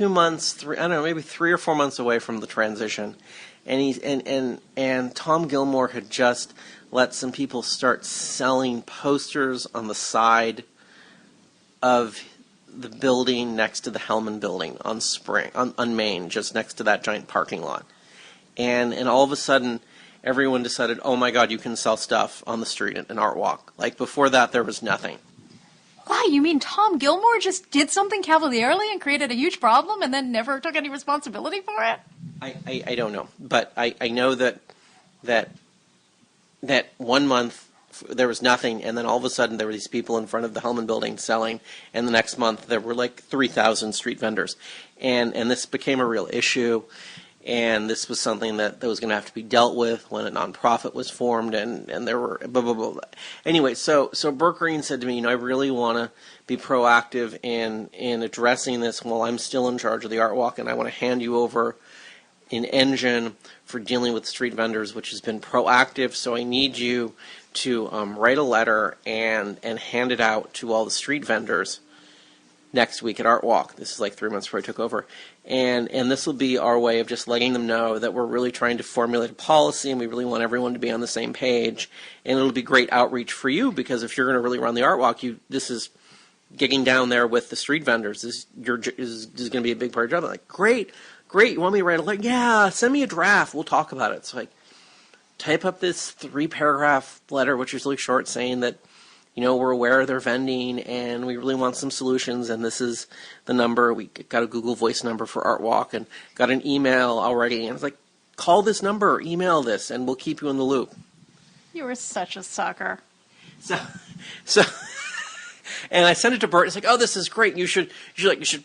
2 months, I don't know, maybe 3 or 4 months away from the transition, and Tom Gilmore had just let some people start selling posters on the side of the building next to the Hellman building on Main, just next to that giant parking lot. And all of a sudden, everyone decided, oh my God, you can sell stuff on the street in Art Walk. Like before that, there was nothing. Why, you mean Tom Gilmore just did something cavalierly and created a huge problem and then never took any responsibility for it? I don't know, but I know that 1 month there was nothing, and then all of a sudden there were these people in front of the Hellman building selling, and the next month there were like 3,000 street vendors, and this became a real issue, and this was something that was going to have to be dealt with when a nonprofit was formed, and there were blah, blah, blah. Anyway, so Burke Green said to me, I really want to be proactive in addressing this while I'm still in charge of the Art Walk, and I want to hand you over an engine for dealing with street vendors, which has been proactive, so I need you to write a letter and hand it out to all the street vendors next week at Art Walk. This is like 3 months before I took over. And this will be our way of just letting them know that we're really trying to formulate a policy and we really want everyone to be on the same page. And it'll be great outreach for you, because if you're going to really run the Art Walk, this is gigging down there with the street vendors. This is going to be a big part of your job. I'm like, great, you want me to write a letter? Yeah, send me a draft. We'll talk about it. So I type up this 3-paragraph letter, which is really short, saying that, we're aware of their vending and we really want some solutions, and this is the number. We got a Google Voice number for Art Walk and got an email already. And it's like, call this number, email this, and we'll keep you in the loop. You were such a sucker. So and I sent it to Bert. It's like, oh, this is great. You should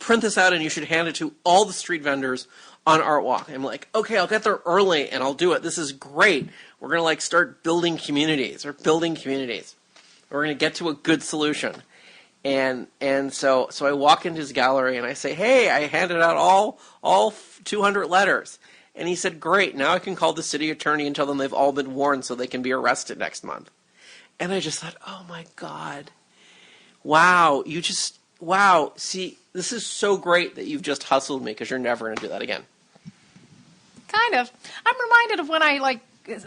print this out and you should hand it to all the street vendors on Art Walk. I'm like, okay, I'll get there early and I'll do it. This is great. We're going to start building communities. We're going to get to a good solution. And so I walk into his gallery and I say, hey, I handed out all 200 letters. And he said, great, now I can call the city attorney and tell them they've all been warned so they can be arrested next month. And I just thought, oh my God. Wow, see, this is so great that you've just hustled me, because you're never going to do that again. Kind of. I'm reminded of when I,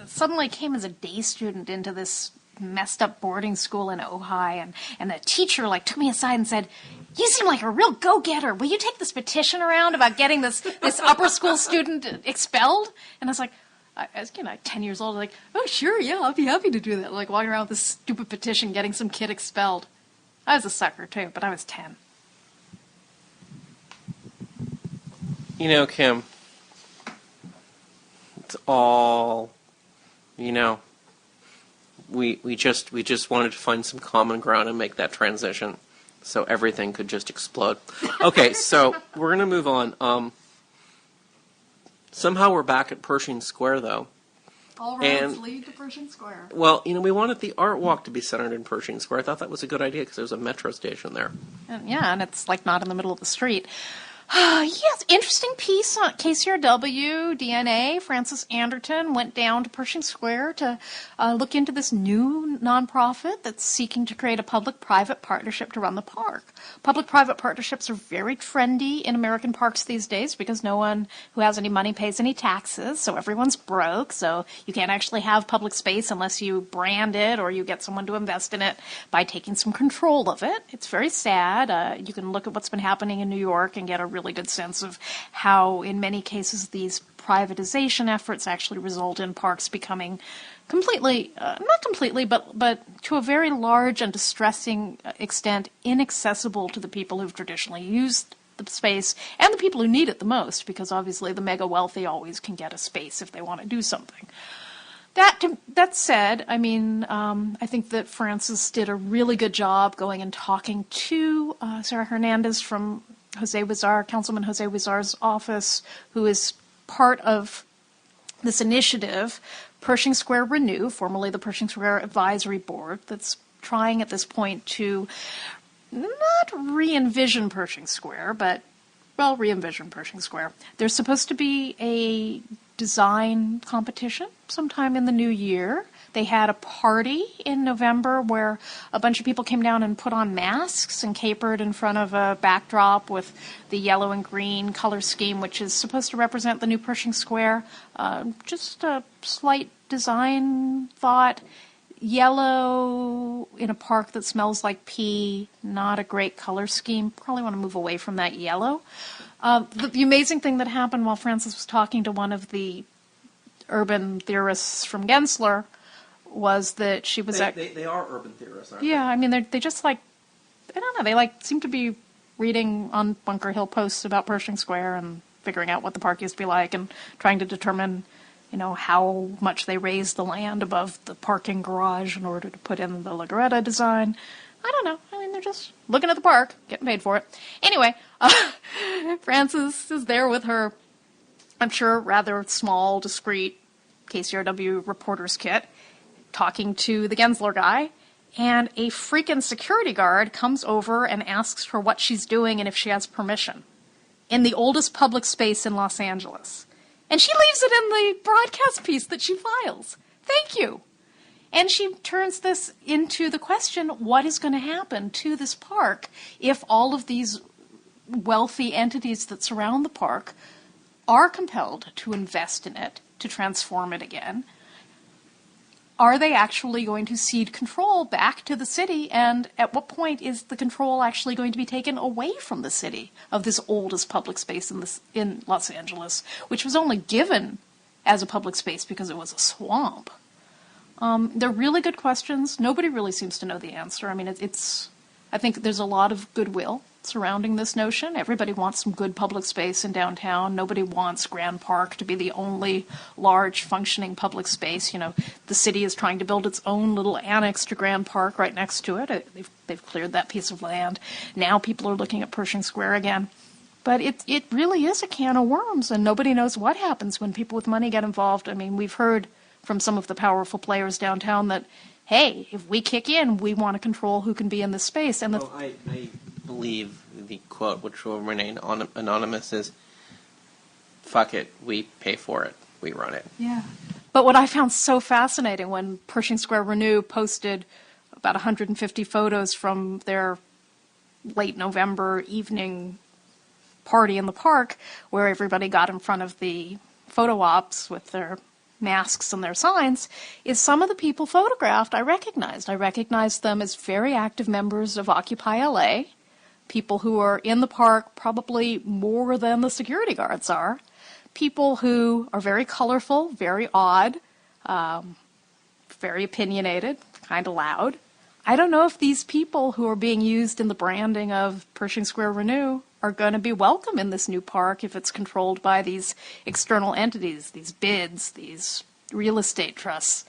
suddenly came as a day student into this messed up boarding school in Ojai, and the teacher, took me aside and said, you seem like a real go-getter. Will you take this petition around about getting this upper school student expelled? And I was like, I was 10 years old, oh, sure, yeah, I'll be happy to do that. Walking around with this stupid petition, getting some kid expelled. I was a sucker, too, but I was 10. Kim, it's all, we just wanted to find some common ground and make that transition so everything could just explode. Okay, so we're going to move on. Somehow we're back at Pershing Square, though. All roads lead to Pershing Square. Well, we wanted the Art Walk to be centered in Pershing Square. I thought that was a good idea because there's a metro station there. And it's not in the middle of the street. Yes, interesting piece on KCRW, DNA. Francis Anderton went down to Pershing Square to look into this new nonprofit that's seeking to create a public-private partnership to run the park. Public-private partnerships are very trendy in American parks these days because no one who has any money pays any taxes, so everyone's broke, so you can't actually have public space unless you brand it or you get someone to invest in it by taking some control of it. It's very sad. You can look at what's been happening in New York and get a really good sense of how, in many cases, these privatization efforts actually result in parks becoming completely, not completely, but to a very large and distressing extent, inaccessible to the people who've traditionally used the space and the people who need it the most, because obviously the mega wealthy always can get a space if they want to do something. That said, I think that Francis did a really good job going and talking to Sarah Hernandez from Councilman Jose Huizar's office, who is part of this initiative, Pershing Square Renew, formerly the Pershing Square Advisory Board, that's trying at this point to not re-envision Pershing Square, but re-envision Pershing Square. There's supposed to be a design competition sometime in the new year. They had a party in November where a bunch of people came down and put on masks and capered in front of a backdrop with the yellow and green color scheme, which is supposed to represent the new Pershing Square. Just a slight design thought. Yellow in a park that smells like pee, not a great color scheme. Probably want to move away from that yellow. The amazing thing that happened while Frances was talking to one of the urban theorists from Gensler was that she was... They are urban theorists, aren't they? Yeah, I mean, they just like, I don't know, they like seem to be reading on Bunker Hill posts about Pershing Square and figuring out what the park used to be like and trying to determine, how much they raised the land above the parking garage in order to put in the Lagaretta design. I don't know. I mean, they're just looking at the park, getting paid for it. Anyway, Frances is there with her, I'm sure, rather small, discreet KCRW reporter's kit, talking to the Gensler guy, and a freaking security guard comes over and asks her what she's doing and if she has permission in the oldest public space in Los Angeles. And she leaves it in the broadcast piece that she files. Thank you. And she turns this into the question, what is going to happen to this park if all of these wealthy entities that surround the park are compelled to invest in it, to transform it again? Are they actually going to cede control back to the city? And at what point is the control actually going to be taken away from the city of this oldest public space in Los Angeles, which was only given as a public space because it was a swamp? They're really good questions. Nobody really seems to know the answer. I mean, I think there's a lot of goodwill surrounding this notion. Everybody wants some good public space in downtown. Nobody wants Grand Park to be the only large functioning public space. The city is trying to build its own little annex to Grand Park right next to it. They've cleared that piece of land. Now people are looking at Pershing Square again. But it really is a can of worms, and nobody knows what happens when people with money get involved. I mean, we've heard from some of the powerful players downtown that, hey, if we kick in, we want to control who can be in this space. And I believe the quote, which will remain anonymous, is, fuck it, we pay for it, we run it. Yeah. But what I found so fascinating when Pershing Square Renew posted about 150 photos from their late November evening party in the park, where everybody got in front of the photo ops with their masks and their signs, is some of the people photographed I recognized. I recognized them as very active members of Occupy LA, people who are in the park probably more than the security guards are, people who are very colorful, very odd, very opinionated, kind of loud. I don't know if these people who are being used in the branding of Pershing Square Renew are going to be welcome in this new park if it's controlled by these external entities, these bids, these real estate trusts.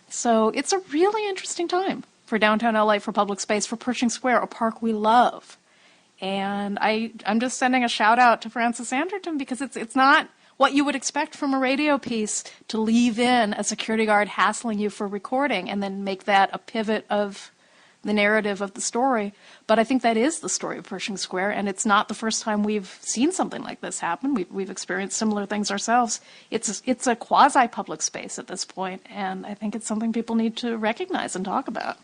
So it's a really interesting time for downtown LA, for public space, for Pershing Square, a park we love. And I'm just sending a shout out to Frances Anderton, because it's not what you would expect from a radio piece to leave in a security guard hassling you for recording and then make that a pivot of the narrative of the story. But I think that is the story of Pershing Square, and it's not the first time we've seen something like this happen. We've experienced similar things ourselves. It's a quasi-public space at this point, and I think it's something people need to recognize and talk about.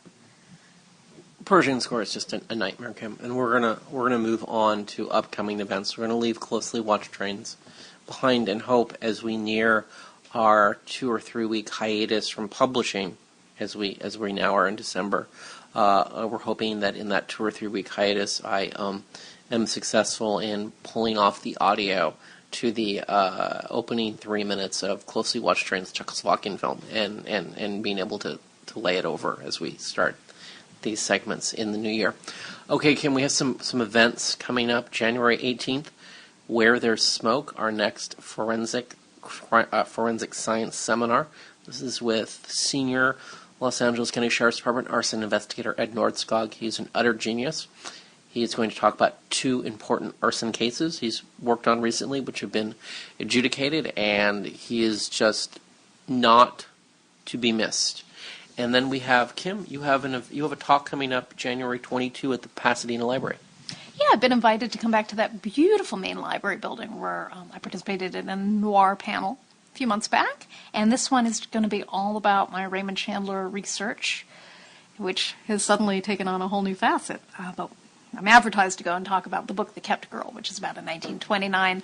Pershing Square is just a nightmare, Kim, and we're gonna move on to upcoming events. We're gonna leave Closely Watched Trains behind and hope, as we near our 2 or 3 week hiatus from publishing, as we now are in December. We're hoping that in that 2 or 3 week hiatus, I am successful in pulling off the audio to the opening 3 minutes of Closely Watched Trains, Czechoslovakian film, and being able to lay it over as we start these segments in the new year. Okay, Kim, we have some events coming up. January 18th, Where There's Smoke, our next forensic science seminar. This is with senior Los Angeles County Sheriff's Department arson investigator Ed Nordskog. He's an utter genius. He is going to talk about 2 important arson cases he's worked on recently, which have been adjudicated, and he is just not to be missed. And then we have, Kim, you have a talk coming up January 22 at the Pasadena Library. Yeah, I've been invited to come back to that beautiful main library building where I participated in a noir panel a few months back. And this one is going to be all about my Raymond Chandler research, which has suddenly taken on a whole new facet. But I'm advertised to go and talk about the book The Kept Girl, which is about a 1929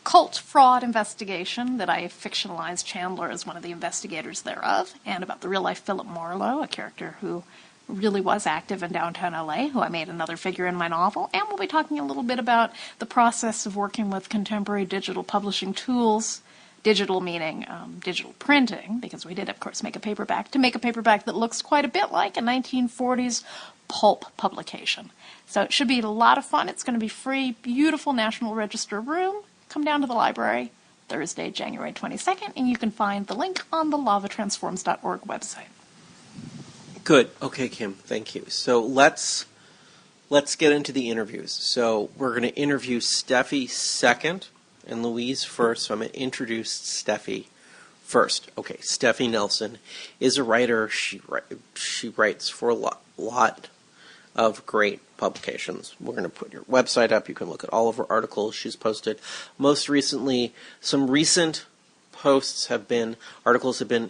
cult fraud investigation that I fictionalized Chandler as one of the investigators thereof, and about the real-life Philip Marlowe, a character who really was active in downtown LA, who I made another figure in my novel. And we'll be talking a little bit about the process of working with contemporary digital publishing tools, digital meaning digital printing, because we did, of course, make a paperback, to make a paperback that looks quite a bit like a 1940s pulp publication. So it should be a lot of fun. It's going to be free, beautiful National Register room. Come down to the library Thursday, January 22nd, and you can find the link on the lavatransforms.org website. Good. Okay, Kim. Thank you. So let's get into the interviews. So we're going to interview Steffie second and Louise first. So I'm going to introduce Steffie first. Okay, Steffie Nelson is a writer. She writes for a lot of great publications. We're going to put your website up. You can look at all of her articles she's posted. Most recently, some recent articles have been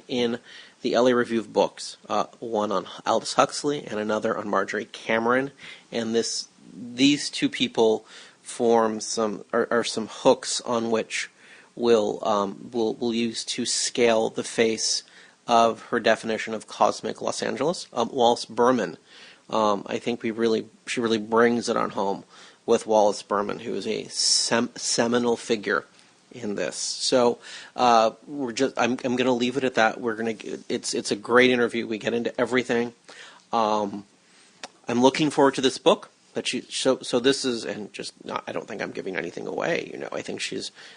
in the LA Review of Books, one on Aldous Huxley and another on Marjorie Cameron. And these two people form some hooks on which we'll use to scale the face of her definition of cosmic Los Angeles. Wallace Berman, I think she really brings it on home with Wallace Berman, who is a seminal figure in this. So I'm going to leave it at that. It's a great interview. We get into everything. I'm looking forward to this book. This is, and just not, I don't think I'm giving anything away. I think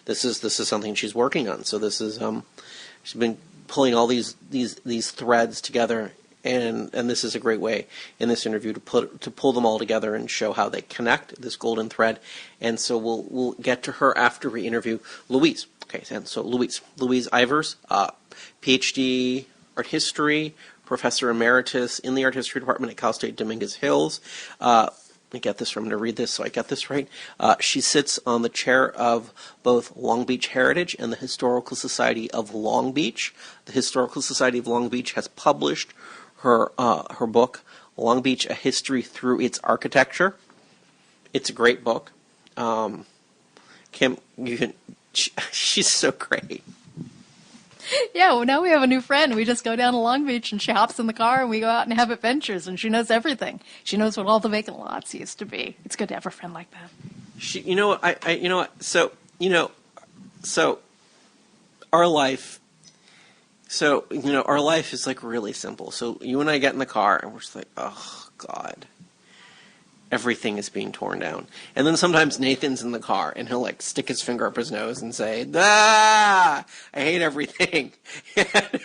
this is something she's working on. So this is she's been pulling all these threads together, and this is a great way in this interview to pull them all together and show how they connect, this golden thread. And so we'll get to her after we interview Louise. Okay, and so Louise Ivers, PhD art history, professor emeritus in the art history department at Cal State Dominguez Hills. Let me get this. I'm going to read this so I get this right. She sits on the chair of both Long Beach Heritage and the Historical Society of Long Beach. The Historical Society of Long Beach has published her book, Long Beach: A History Through Its Architecture. It's a great book. Kim, she's so great. Yeah, well, now we have a new friend. We just go down to Long Beach, and she hops in the car, and we go out and have adventures, and she knows everything. She knows what all the vacant lots used to be. It's good to have a friend like that. So our life. So, our life is, really simple. So you and I get in the car, and we're just like, oh, God. Everything is being torn down. And then sometimes Nathan's in the car, and he'll, stick his finger up his nose and say, I hate everything. And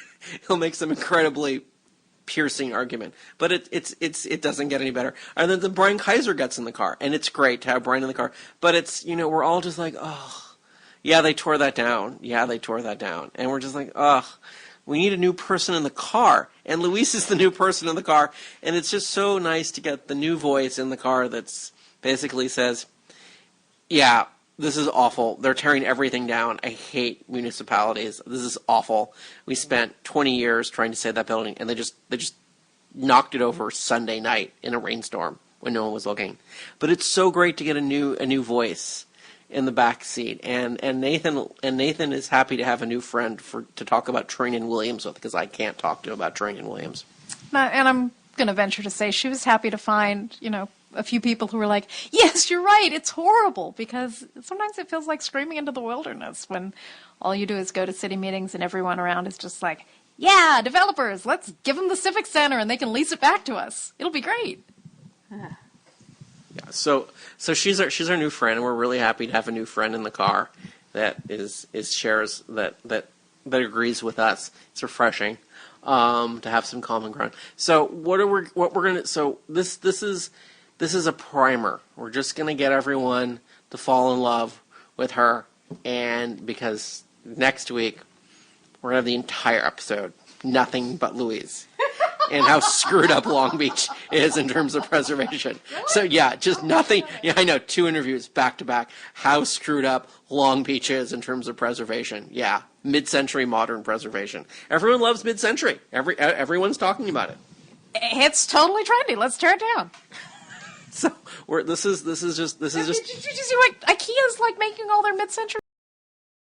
he'll make some incredibly piercing argument. But it doesn't get any better. And then Brian Kaiser gets in the car, and it's great to have Brian in the car. But it's, we're all just like, oh, yeah, they tore that down. Yeah, they tore that down. And we're just like, oh, we need a new person in the car. And Louise is the new person in the car. And it's just so nice to get the new voice in the car that's basically says, yeah, this is awful. They're tearing everything down. I hate municipalities. This is awful. We spent 20 years trying to save that building, and they just knocked it over Sunday night in a rainstorm when no one was looking. But it's so great to get a new voice in the back seat, and Nathan is happy to have a new friend to talk about Trinian Williams with, because I can't talk to him about Trinian Williams. And I'm going to venture to say she was happy to find, a few people who were like, yes, you're right, it's horrible, because sometimes it feels like screaming into the wilderness when all you do is go to city meetings and everyone around is just like, yeah, developers, let's give them the Civic Center and they can lease it back to us. It'll be great. Yeah, so she's our new friend, and we're really happy to have a new friend in the car that shares that agrees with us. It's refreshing to have some common ground. So this is a primer. We're just gonna get everyone to fall in love with her, and because next week we're gonna have the entire episode nothing but Louise. and how screwed up Long Beach is in terms of preservation. So yeah, just nothing. Yeah, I know, 2 interviews back to back. How screwed up Long Beach is in terms of preservation. Yeah, mid-century modern preservation. Everyone loves mid-century. Everyone's talking about it. It's totally trendy. Let's tear it down. So this is just. Did you see what IKEA's like making all their mid-century